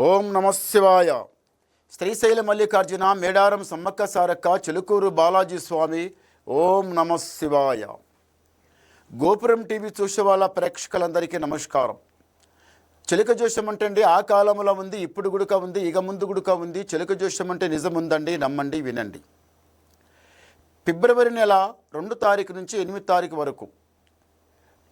ఓం నమ శివాయ. శ్రీశైల మల్లికార్జున మేడారం సమ్మక్క సారక్క చిలుకూరు బాలాజీ స్వామి. ఓం నమ శివాయ. గోపురం టీవీ చూసే వాళ్ళ ప్రేక్షకులందరికీ నమస్కారం. చిలుక జోషం అంటే ఆ కాలంలో ఉంది, ఇప్పుడు గుడుక ఉంది, ఇక ముందు గుడుక ఉంది. చిలుక జోషం అంటే నిజం ఉందండి, నమ్మండి, వినండి. ఫిబ్రవరి నెల 2 తారీఖు నుంచి 8 తారీఖు వరకు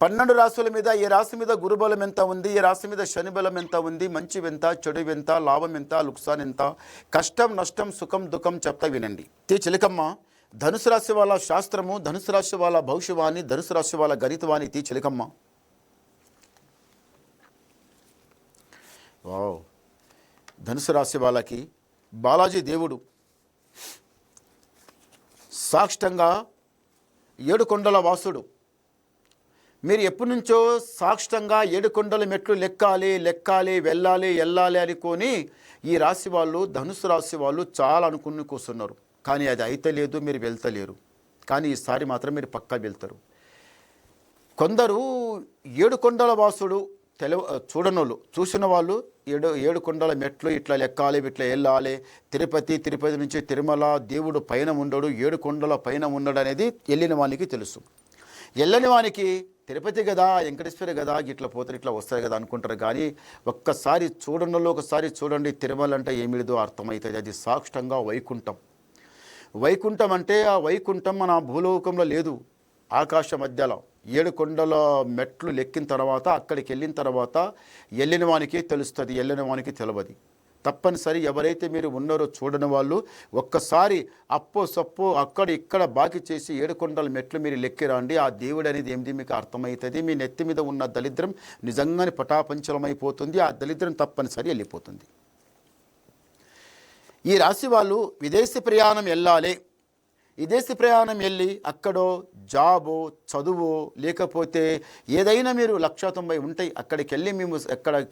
12 రాశుల మీద ఏ రాశి మీద గురుబలం ఎంత ఉంది, ఏ రాశి మీద శని బలం ఎంత ఉంది, మంచి ఎంత, చెడు ఎంత, లాభం ఎంత, లుక్సాన్ ఎంత, కష్టం నష్టం సుఖం దుఃఖం చెప్తా వినండి. చిలకమ్మ ధనుసు రాశి వాళ్ళ శాస్త్రము, ధనుసు రాశి వాళ్ళ భవిష్యవాణి, ధనుసు రాశి వాళ్ళ గణితవాణి. చిలకమ్మ వావ్. ధనుసు రాశి వాళ్ళకి బాలాజీ దేవుడు సాక్షంగా 7 కొండల వాసుడు. మీరు ఎప్పటి నుంచో సాక్షంగా 7 కొండల మెట్లు లెక్కాలి వెళ్ళాలి అనుకొని ఈ రాశి వాళ్ళు, ధనుసు రాశి వాళ్ళు చాలా అనుకుని కూర్చున్నారు. కానీ అది అయితే లేదు, మీరు వెళ్తలేరు. కానీ ఈసారి మాత్రం మీరు పక్కా వెళ్తారు. కొందరు 7 కొండల వాసుడు చూడనోళ్ళు, చూసిన వాళ్ళు 7 కొండల మెట్లు ఇట్లా లెక్కాలి, ఇట్లా వెళ్ళాలి. తిరుపతి నుంచి తిరుమల దేవుడు పైన ఉండడు, 7 కొండల పైన ఉండడు అనేది వెళ్ళిన వానికి తెలుసు. వెళ్ళని వానికి తిరుపతి కదా, వెంకటేశ్వర కదా, ఇట్లా పోతారు, ఇట్లా వస్తారు కదా అనుకుంటారు. కానీ ఒక్కసారి చూడండిలో ఒకసారి చూడండి, తిరుమల అంటే ఏమిడిదో అర్థమవుతుంది. అది సాక్షంగా వైకుంఠం అంటే ఆ వైకుంఠం మన భూలోకంలో లేదు, ఆకాశ మధ్యలో 7 కొండల మెట్లు లెక్కిన తర్వాత అక్కడికి వెళ్ళిన తర్వాత వెళ్ళిన వానికి తెలుస్తుంది, వెళ్ళిన వానికి తెలియదు. తప్పనిసరి ఎవరైతే మీరు ఉన్నారో చూడని వాళ్ళు ఒక్కసారి అప్పో సప్పో అక్కడ ఇక్కడ బాకి చేసి 7 కొండల మెట్లు మీరు లెక్కిరండి. ఆ దేవుడు అనేది ఏమిటి మీకు అర్థమవుతుంది. మీ నెత్తి మీద ఉన్న దరిద్రం నిజంగానే పటాపంచలమైపోతుంది. ఆ దరిద్రం తప్పనిసరి వెళ్ళిపోతుంది. ఈ రాశి వాళ్ళు విదేశీ ప్రయాణం వెళ్ళాలి. విదేశీ ప్రయాణం వెళ్ళి అక్కడో జాబో చదువు లేకపోతే ఏదైనా మీరు 190 ఉంటాయి. అక్కడికి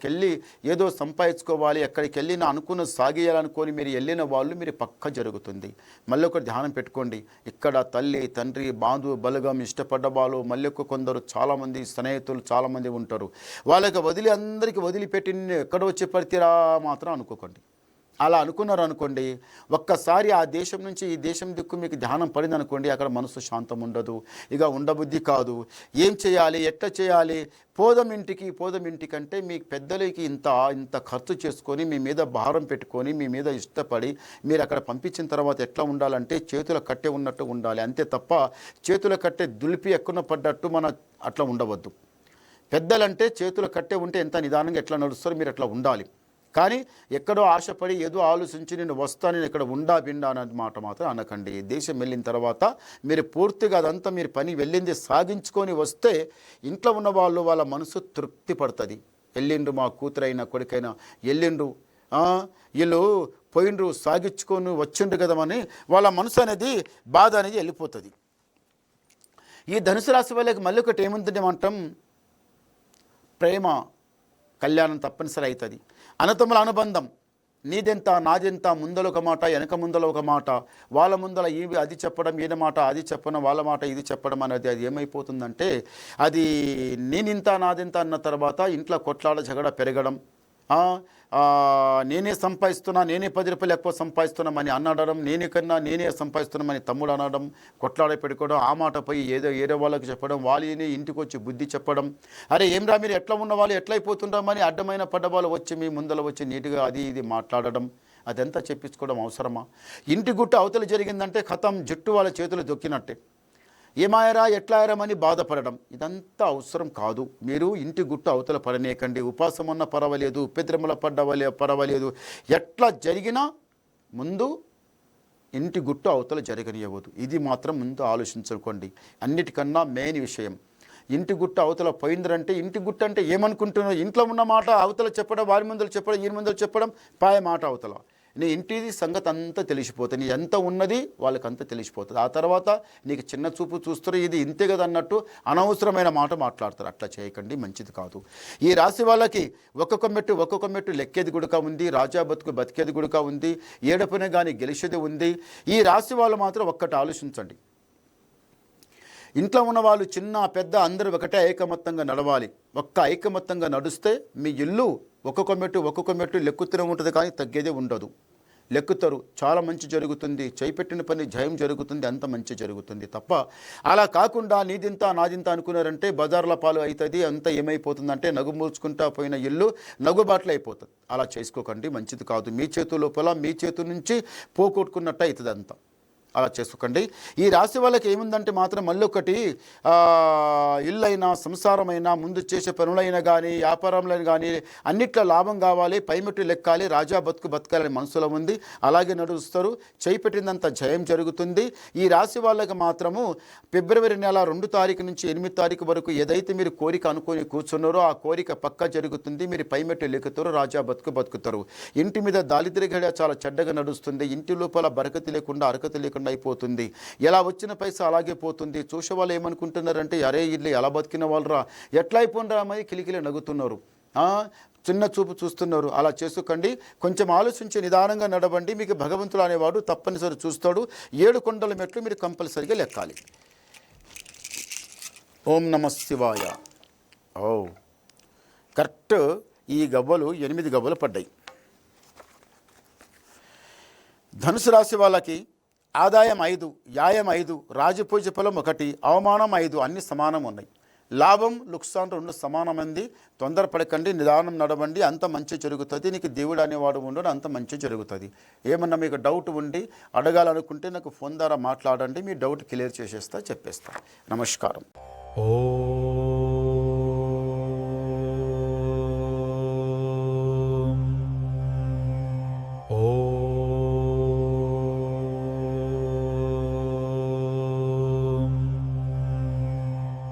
వెళ్ళి ఏదో సంపాదించుకోవాలి, అక్కడికి వెళ్ళి నా అనుకున్న సాగేయాలనుకొని మీరు వెళ్ళిన వాళ్ళు మీరు పక్క జరుగుతుంది. మళ్ళీ ఒకటి ధ్యానం పెట్టుకోండి. ఇక్కడ తల్లి తండ్రి బాంధు బలగం ఇష్టపడ్డ వాళ్ళు మళ్ళీ కొందరు చాలామంది స్నేహితులు చాలామంది ఉంటారు. వాళ్ళకి అందరికీ వదిలిపెట్టి ఎక్కడో వచ్చి పడితేరా మాత్రం అనుకోకండి. అలా అనుకున్నారు అనుకోండి, ఒక్కసారి ఆ దేశం నుంచి ఈ దేశం దిక్కు మీకు ధ్యానం పడింది అనుకోండి, అక్కడ మనసు శాంతం ఉండదు, ఇక ఉండబుద్ధి కాదు. ఏం చేయాలి, ఎట్లా చేయాలి, పోదం ఇంటికంటే మీ పెద్దలకి ఇంత ఖర్చు చేసుకొని మీ మీద భారం పెట్టుకొని మీ మీద ఇష్టపడి మీరు అక్కడ పంపించిన తర్వాత ఎట్లా ఉండాలంటే చేతుల కట్టె ఉన్నట్టు ఉండాలి. అంతే తప్ప చేతుల కట్టె దులిపి ఎక్కున పడ్డట్టు మన అట్లా ఉండవద్దు. పెద్దలంటే చేతుల కట్టె ఉంటే ఎంత నిదానంగా ఎట్లా నడుస్తారో మీరు అట్లా ఉండాలి. కానీ ఎక్కడో ఆశపడి ఏదో ఆలోచించి నేను వస్తాను ఇక్కడ బిండా అనే మాట మాత్రం అనకండి. దేశం వెళ్ళిన తర్వాత మీరు పూర్తిగా అదంతా మీరు పని వెళ్ళింది సాగించుకొని వస్తే ఇంట్లో ఉన్న వాళ్ళ మనసు తృప్తి పడుతుంది. వెళ్ళిండ్రు మా కూతురైనా కొడుకైనా వెళ్ళిండ్రు, వీళ్ళు పోయిండ్రు సాగించుకొని వచ్చిండ్రు కదమని వాళ్ళ మనసు అనేది బాధ అనేది వెళ్ళిపోతుంది. ఈ ధనుసు రాశి వాళ్ళకి మళ్ళీ ఒకటి ఏముందంటే అంటాం, ప్రేమ కళ్యాణం తప్పనిసరి అవుతుంది. అన్నతమ్ముల అనుబంధం, నీదెంత నాదెంత, ముందల ఒక మాట వెనక ముందల ఒక మాట, వాళ్ళ ముందల అది చెప్పడం ఈయన మాట అది చెప్పడం, వాళ్ళ మాట ఇది చెప్పడం అనేది అది ఏమైపోతుందంటే అది నేనింత నాదెంత అన్న తర్వాత ఇంట్లో కొట్లాడ జగడ పెరగడం, నేనే సంపాదిస్తున్నా, నేనే 10 రూపాయలు ఎక్కువ సంపాదిస్తున్నామని అనడం, నేనే సంపాదిస్తున్నామని తమ్ముడు అనడం, కొట్లాడ పెట్టుకోవడం, ఆ మాట పోయి ఏదో వాళ్ళకి చెప్పడం, వాళ్ళని ఇంటికి వచ్చి బుద్ధి చెప్పడం, అరే ఏమ్రా మీరు ఎట్లా ఉన్న వాళ్ళు ఎట్లా అయిపోతుంటామని అడ్డమైన పడ్డవాళ్ళు వచ్చి మీ ముందర వచ్చి నీట్గా అది ఇది మాట్లాడడం, అదంతా చెప్పించుకోవడం అవసరమా? ఇంటి గుట్ట అవతల జరిగిందంటే కథం జుట్టు వాళ్ళ చేతులు దొక్కినట్టే. ఏమాయరా ఎట్లాయరమని బాధపడడం, ఇదంతా అవసరం కాదు. మీరు ఇంటి గుట్టు అవతల పడనేకండి. ఉపాసం ఉన్న పర్వాలేదు, ఉపద్రమల పర్వాలేదు, ఎట్లా జరిగినా ముందు ఇంటి గుట్టు అవతల జరగనివ్వదు. ఇది మాత్రం ముందు ఆలోచించుకోండి. అన్నిటికన్నా మెయిన్ విషయం, ఇంటి గుట్ట అవతల పోయిందంటే ఇంటి గుట్ట అంటే ఏమనుకుంటున్నావు, ఇంట్లో ఉన్న మాట అవతల చెప్పడం, వారి ముందర చెప్పడం, ఈ ముందర చెప్పడం, పాయ మాట అవతల నీ ఇంటిది సంగతి అంతా తెలిసిపోతుంది. నీ ఎంత ఉన్నది వాళ్ళకంతా తెలిసిపోతుంది. ఆ తర్వాత నీకు చిన్న చూపు చూస్తారు, ఇది ఇంతే కదా అన్నట్టు అనవసరమైన మాట మాట్లాడతారు. అట్లా చేయకండి, మంచిది కాదు. ఈ రాశి వాళ్ళకి ఒక్కొక్క మెట్టు లెక్కేది గుడక ఉంది, రాజా బతికేది గుడక ఉంది, ఏడపనే కానీ గెలిచేది ఉంది. ఈ రాశి వాళ్ళు మాత్రం ఒక్కటి ఆలోచించండి. ఇంట్లో ఉన్న వాళ్ళు చిన్న పెద్ద అందరూ ఒకటే ఐకమత్యంగా నడవాలి. ఒక్క ఐకమత్యంగా నడుస్తే మీ ఇల్లు ఒక్కొక్క మెట్టు లెక్కుతూనే ఉంటుంది, కానీ తగ్గేదే ఉండదు. లెక్కుతారు, చాలా మంచి జరుగుతుంది, చేయిపెట్టిన పని జయం జరుగుతుంది, అంత మంచి జరుగుతుంది తప్ప అలా కాకుండా నీదింత నాదింత అనుకున్నారంటే బజార్ల పాలు అవుతుంది. అంత ఏమైపోతుందంటే నగు మూర్చుకుంటా పోయిన ఇల్లు నగుబాట్లు అయిపోతుంది. అలా చేసుకోకండి, మంచిది కాదు. మీ చేతు లోపల మీ చేతు నుంచి పోగొట్టుకున్నట్టు అవుతుంది అంతా. అలా చేసుకోకండి. ఈ రాశి వాళ్ళకి ఏముందంటే మాత్రం మళ్ళీ ఒకటి, ఇల్లైనా సంసారమైనా ముందు చేసే పనులైనా కానీ వ్యాపారంలో కానీ అన్నిట్లో లాభం కావాలి, పైమెట్టు లెక్కాలి, రాజా బతుకు బతకాలని మనసులో ఉంది. అలాగే నడుస్తారు, చేయి పెట్టినంత జయం జరుగుతుంది. ఈ రాశి వాళ్ళకి మాత్రము ఫిబ్రవరి నెల 2 తారీఖు నుంచి 8 తారీఖు వరకు ఏదైతే మీరు కోరిక అనుకొని కూర్చున్నారో ఆ కోరిక పక్కా జరుగుతుంది. మీరు పైమెట్టు లెక్కుతారు, రాజా బతుకు బతుకుతారు. ఇంటి మీద దారిద్ర్య గడియ చాలా చెడ్డగా నడుస్తుంది. ఇంటి లోపల బరకతి లేకుండా అరకతి లేకుండా అయిపోతుంది. ఎలా వచ్చిన పైసా అలాగే పోతుంది. చూసే వాళ్ళు ఏమనుకుంటున్నారంటే, అరే ఇల్లు ఎలా బతికిన వాళ్ళరా, ఎట్లా అయిపోయినరా అమ్మాయి కిలికిలి నవ్వుతున్నారు, చిన్న చూపు చూస్తున్నారు. అలా చేసుకోకండి. కొంచెం ఆలోచించి నిదానంగా నడవండి. మీకు భగవంతుడు అనేవాడు తప్పనిసరి చూస్తాడు. 7 కొండల మెట్లు మీరు కంపల్సరిగా లెక్కాలి. ఓం నమ శివాయ. కరెక్ట్ ఈ గవ్వలు 8 గవ్వలు పడ్డాయి. ధనుసు రాశి వాళ్ళకి ఆదాయం 5, వ్యాయం 5, రాజపూజ ఫలం 1, అవమానం 5, అన్ని సమానం ఉన్నాయి. లాభం లుక్సాన్ 2 సమానమైంది. తొందరపడకండి, నిదానం నడవండి, అంత మంచి జరుగుతుంది. నీకు దేవుడు అనేవాడు ఉండడు, అంత మంచి జరుగుతుంది. ఏమన్నా మీకు డౌట్ ఉండి అడగాలనుకుంటే నాకు ఫోన్ ద్వారా మాట్లాడండి, మీ డౌట్ క్లియర్ చేసేస్తా, చెప్పేస్తా. నమస్కారం.